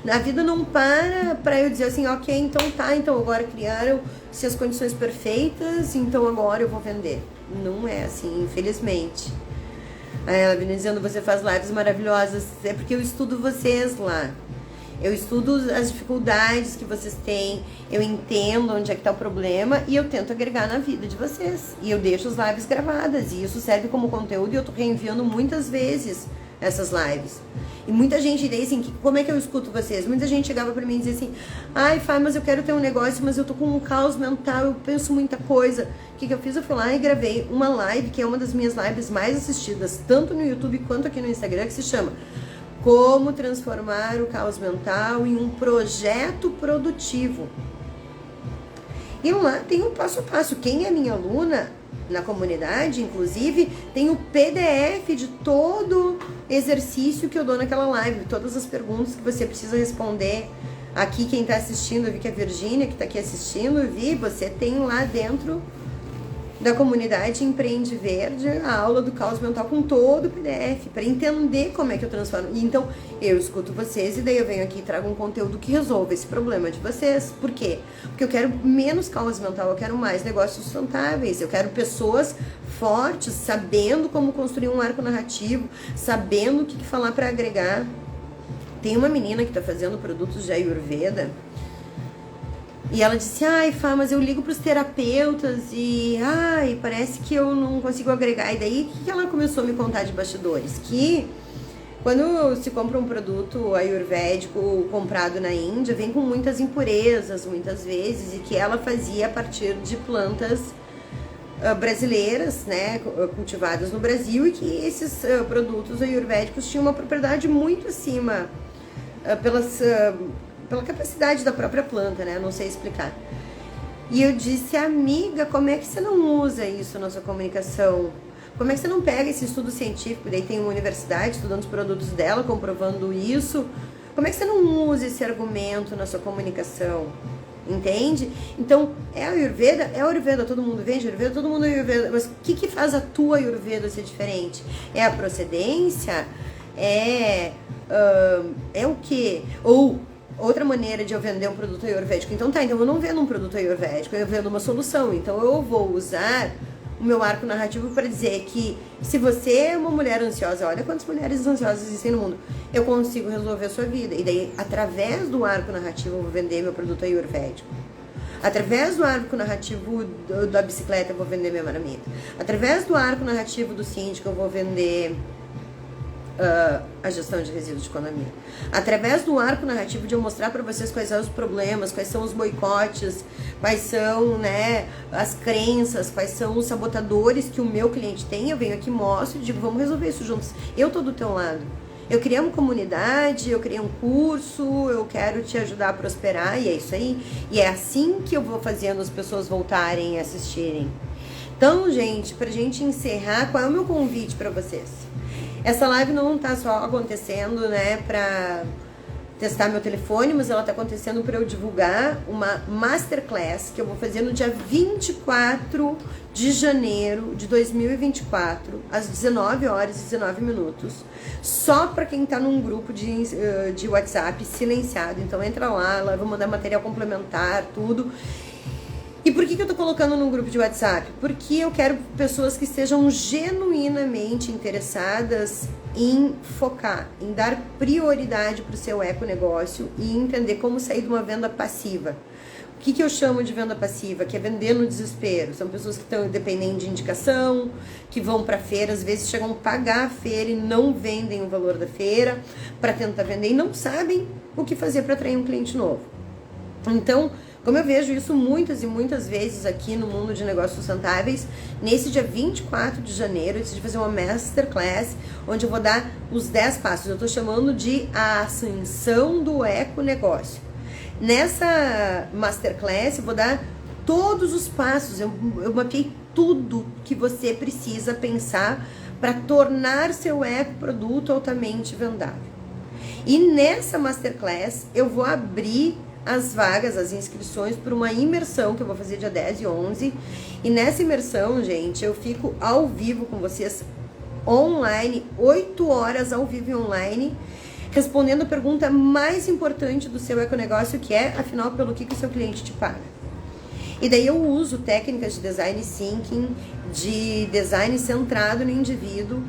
A vida não para eu dizer assim, ok, então tá, então agora criaram-se as condições perfeitas, então agora eu vou vender. Não é assim, infelizmente. Aí ela vem dizendo, você faz lives maravilhosas, é porque eu estudo vocês lá. Eu estudo as dificuldades que vocês têm, eu entendo onde é que tá o problema e eu tento agregar na vida de vocês. E eu deixo as lives gravadas e isso serve como conteúdo e eu tô reenviando muitas vezes essas lives. E muita gente daí assim, como é que eu escuto vocês? Muita gente chegava pra mim e dizia assim, ai, Fá, mas eu quero ter um negócio, mas eu tô com um caos mental, eu penso muita coisa. O que eu fiz? Eu fui lá e gravei uma live, que é uma das minhas lives mais assistidas, tanto no YouTube quanto aqui no Instagram, que se chama Como Transformar o Caos Mental em um Projeto Produtivo. E lá tem um passo a passo. Quem é minha aluna na comunidade, inclusive, tem o PDF de todo exercício que eu dou naquela live, todas as perguntas que você precisa responder. Aqui quem está assistindo, eu vi que a Virgínia que está aqui assistindo, eu vi, você tem lá dentro da comunidade Empreende Verde a aula do caos mental com todo o PDF, para entender como é que eu transformo. E então, eu escuto vocês e daí eu venho aqui e trago um conteúdo que resolva esse problema de vocês. Por quê? Porque eu quero menos caos mental, eu quero mais negócios sustentáveis, eu quero pessoas fortes, sabendo como construir um arco narrativo, sabendo o que falar para agregar. Tem uma menina que está fazendo produtos de Ayurveda, E ela disse, ai, Fá, mas eu ligo pros terapeutas e, ai, parece que eu não consigo agregar. E daí, o que ela começou a me contar de bastidores? Que quando se compra um produto ayurvédico comprado na Índia, vem com muitas impurezas, muitas vezes, e que ela fazia a partir de plantas brasileiras, né, cultivadas no Brasil, e que esses produtos ayurvédicos tinham uma propriedade muito acima pela capacidade da própria planta, né? Não sei explicar. E eu disse, amiga, como é que você não usa isso na sua comunicação? Como é que você não pega esse estudo científico? Daí tem uma universidade estudando os produtos dela, comprovando isso. Como é que você não usa esse argumento na sua comunicação? Entende? Então, é Ayurveda, todo mundo vende Ayurveda, todo mundo é Ayurveda. Mas o que faz a tua Ayurveda ser diferente? É a procedência? É o quê? Ou outra maneira de eu vender um produto ayurvédico. Então eu não vendo um produto ayurvédico, eu vendo uma solução. Então eu vou usar o meu arco narrativo para dizer que se você é uma mulher ansiosa, olha quantas mulheres ansiosas existem no mundo, eu consigo resolver a sua vida. E daí, através do arco narrativo, eu vou vender meu produto ayurvédico. Através do arco narrativo da bicicleta, eu vou vender minha marmita. Através do arco narrativo do síndico, eu vou vender a gestão de resíduos de economia. Através do arco narrativo de eu mostrar para vocês quais são os problemas, quais são os boicotes, quais são, né, as crenças, quais são os sabotadores que o meu cliente tem, eu venho aqui, mostro e digo, vamos resolver isso juntos. Eu tô do teu lado. Eu criei uma comunidade, eu criei um curso, eu quero te ajudar a prosperar, e é isso aí. E é assim que eu vou fazendo as pessoas voltarem e assistirem. Então, gente, pra gente encerrar, qual é o meu convite para vocês? Essa live não tá só acontecendo, né, pra testar meu telefone, mas ela tá acontecendo para eu divulgar uma masterclass que eu vou fazer no dia 24 de janeiro de 2024, às 19 horas e 19 minutos, só para quem tá num grupo de WhatsApp silenciado. Então entra lá, eu vou mandar material complementar, tudo. E por que eu tô colocando num grupo de WhatsApp? Porque eu quero pessoas que estejam genuinamente interessadas em focar, em dar prioridade para o seu econegócio e entender como sair de uma venda passiva. O que eu chamo de venda passiva? Que é vender no desespero. São pessoas que estão dependendo de indicação, que vão para feira, às vezes chegam a pagar a feira e não vendem o valor da feira para tentar vender e não sabem o que fazer para atrair um cliente novo. Então, como eu vejo isso muitas e muitas vezes aqui no mundo de negócios sustentáveis, nesse dia 24 de janeiro eu decidi fazer uma masterclass onde eu vou dar os 10 passos. Eu estou chamando de a ascensão do econegócio. Nessa masterclass eu vou dar todos os passos, eu mapeei tudo que você precisa pensar para tornar seu ecoproduto altamente vendável. E nessa masterclass eu vou abrir as vagas, as inscrições para uma imersão que eu vou fazer dia 10 e 11. E nessa imersão, gente, eu fico ao vivo com vocês, online, 8 horas ao vivo e online, respondendo a pergunta mais importante do seu econegócio, que é, afinal, pelo que o seu cliente te paga. E daí eu uso técnicas de design thinking, de design centrado no indivíduo.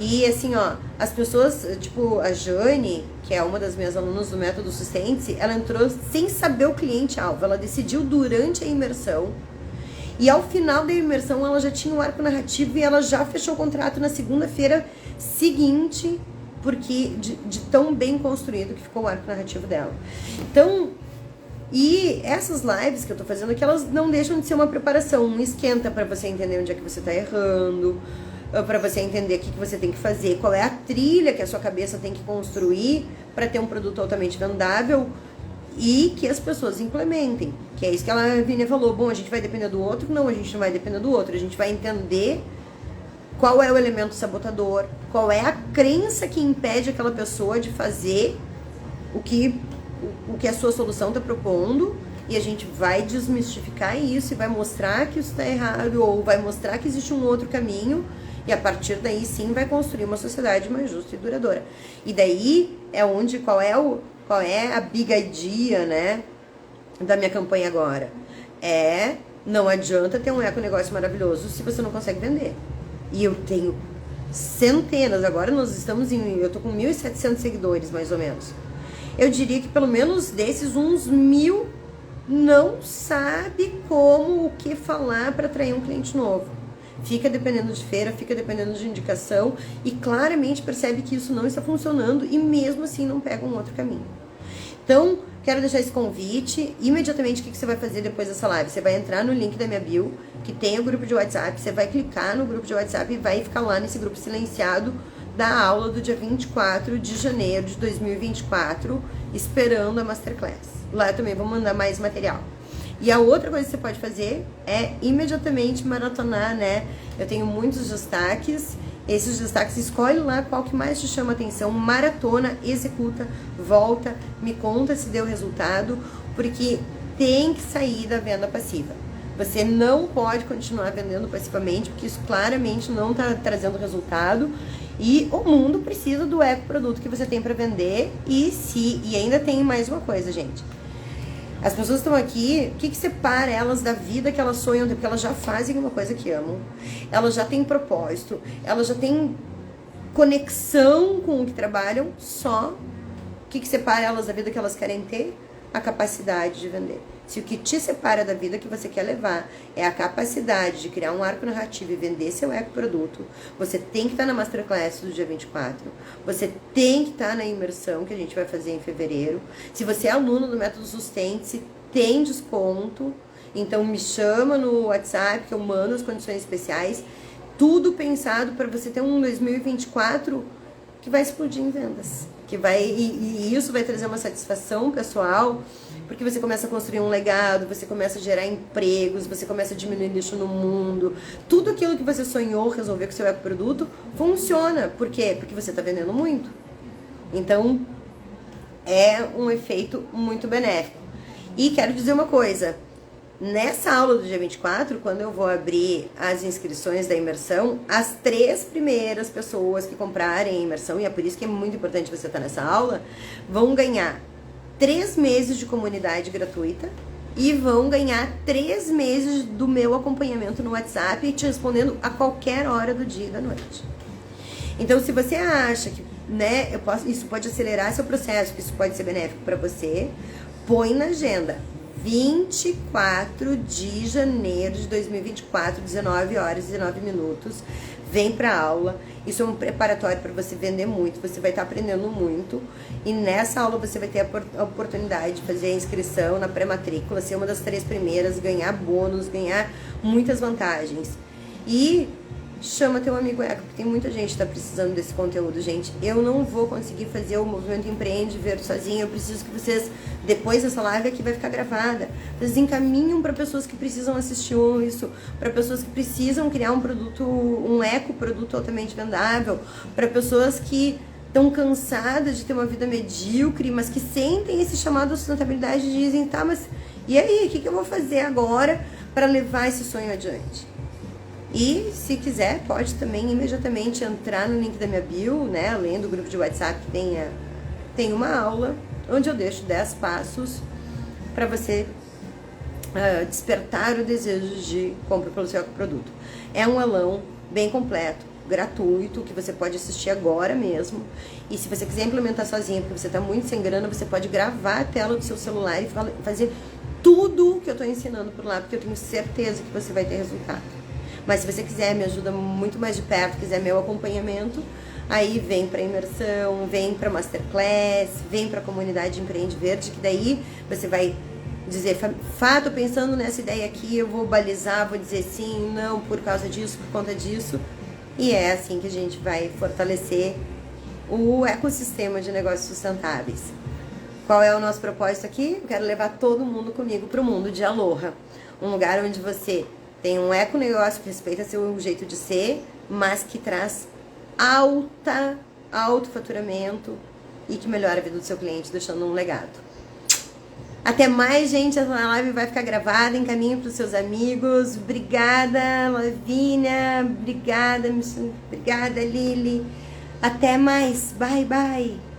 E assim, ó, as pessoas, tipo a Jane, que é uma das minhas alunas do Método Sustente, ela entrou sem saber o cliente-alvo. Ela decidiu durante a imersão. E ao final da imersão, ela já tinha um arco narrativo e ela já fechou o contrato na segunda-feira seguinte, porque de tão bem construído que ficou o arco narrativo dela. Então, e essas lives que eu tô fazendo aqui, elas não deixam de ser uma preparação, um esquenta para você entender onde é que você tá errando, para você entender o que você tem que fazer, qual é a trilha que a sua cabeça tem que construir para ter um produto altamente vendável e que as pessoas implementem. Que é isso que a Vínia falou. Bom, a gente vai depender do outro? Não, a gente não vai depender do outro. A gente vai entender qual é o elemento sabotador, qual é a crença que impede aquela pessoa de fazer o que a sua solução está propondo, e a gente vai desmistificar isso e vai mostrar que isso está errado, ou vai mostrar que existe um outro caminho. E a partir daí sim vai construir uma sociedade mais justa e duradoura. E daí é onde, qual é a big idea, né, da minha campanha agora? Não adianta ter um econegócio maravilhoso se você não consegue vender. E eu tenho centenas, agora eu tô com 1.700 seguidores mais ou menos. Eu diria que pelo menos desses uns 1.000 não sabe como, o que falar para atrair um cliente novo. Fica dependendo de feira, fica dependendo de indicação e claramente percebe que isso não está funcionando e mesmo assim não pega um outro caminho. Então, quero deixar esse convite. Imediatamente, o que você vai fazer depois dessa live? Você vai entrar no link da minha bio, que tem o grupo de WhatsApp, você vai clicar no grupo de WhatsApp e vai ficar lá nesse grupo silenciado da aula do dia 24 de janeiro de 2024, esperando a Masterclass. Lá eu também vou mandar mais material. E a outra coisa que você pode fazer é imediatamente maratonar, né? Eu tenho muitos destaques. Esses destaques, escolhe lá qual que mais te chama atenção, maratona, executa, volta, me conta se deu resultado, porque tem que sair da venda passiva. Você não pode continuar vendendo passivamente, porque isso claramente não está trazendo resultado. E o mundo precisa do ecoproduto que você tem para vender. E ainda tem mais uma coisa, gente. As pessoas estão aqui, o que separa elas da vida que elas sonham? Porque elas já fazem uma coisa que amam, elas já têm propósito, elas já têm conexão com o que trabalham, só o que separa elas da vida que elas querem ter? A capacidade de vender. Se o que te separa da vida que você quer levar é a capacidade de criar um arco narrativo e vender seu ecoproduto, você tem que estar na Masterclass do dia 24, você tem que estar na imersão que a gente vai fazer em fevereiro. Se você é aluno do Método Sustente-se, tem desconto, então me chama no WhatsApp que eu mando as condições especiais, tudo pensado para você ter um 2024 que vai explodir em vendas, e isso vai trazer uma satisfação pessoal, porque você começa a construir um legado, você começa a gerar empregos, você começa a diminuir lixo no mundo. Tudo aquilo que você sonhou resolver com o seu ecoproduto funciona. Por quê? Porque você está vendendo muito. Então, é um efeito muito benéfico. E quero dizer uma coisa. Nessa aula do dia 24, quando eu vou abrir as inscrições da imersão, as 3 primeiras pessoas que comprarem a imersão, e é por isso que é muito importante você estar nessa aula, vão ganhar 3 meses de comunidade gratuita e vão ganhar 3 meses do meu acompanhamento no WhatsApp, te respondendo a qualquer hora do dia e da noite. Então, se você acha que, né, isso pode acelerar seu processo, que isso pode ser benéfico para você, põe na agenda. 24 de janeiro de 2024, 19 horas e 19 minutos, vem pra aula. Isso é um preparatório para você vender muito, você vai estar aprendendo muito. E nessa aula você vai ter a oportunidade de fazer a inscrição na pré-matrícula, ser uma das 3 primeiras, ganhar bônus, ganhar muitas vantagens. E chama teu amigo eco, porque tem muita gente que está precisando desse conteúdo, gente. Eu não vou conseguir fazer o Movimento Empreende Verde sozinha. Eu preciso que vocês, depois dessa live aqui vai ficar gravada, vocês encaminham para pessoas que precisam assistir isso, para pessoas que precisam criar um produto, um ecoproduto altamente vendável, para pessoas que estão cansadas de ter uma vida medíocre, mas que sentem esse chamado à sustentabilidade e dizem, tá, mas e aí, o que eu vou fazer agora para levar esse sonho adiante? E, se quiser, pode também imediatamente entrar no link da minha bio, né? Além do grupo de WhatsApp que tem uma aula onde eu deixo 10 passos para você despertar o desejo de compra pelo seu produto. É um aulão bem completo, gratuito, que você pode assistir agora mesmo. E se você quiser implementar sozinho, porque você está muito sem grana, você pode gravar a tela do seu celular e fazer tudo que eu estou ensinando por lá, porque eu tenho certeza que você vai ter resultado. Mas se você quiser me ajuda muito mais de perto, quiser meu acompanhamento, aí vem para imersão, vem para Masterclass, vem para a comunidade Empreende Verde, que daí você vai dizer, Fá, tô pensando nessa ideia aqui, eu vou balizar, vou dizer sim, não, por causa disso, por conta disso. E é assim que a gente vai fortalecer o ecossistema de negócios sustentáveis. Qual é o nosso propósito aqui? Eu quero levar todo mundo comigo para o mundo de Aloha. Um lugar onde você tem um econegócio que respeita seu jeito de ser, mas que traz alto faturamento e que melhora a vida do seu cliente, deixando um legado. Até mais, gente. A live vai ficar gravada. Encaminhe para os seus amigos. Obrigada, Lavínia. Obrigada, Lili. Até mais. Bye, bye.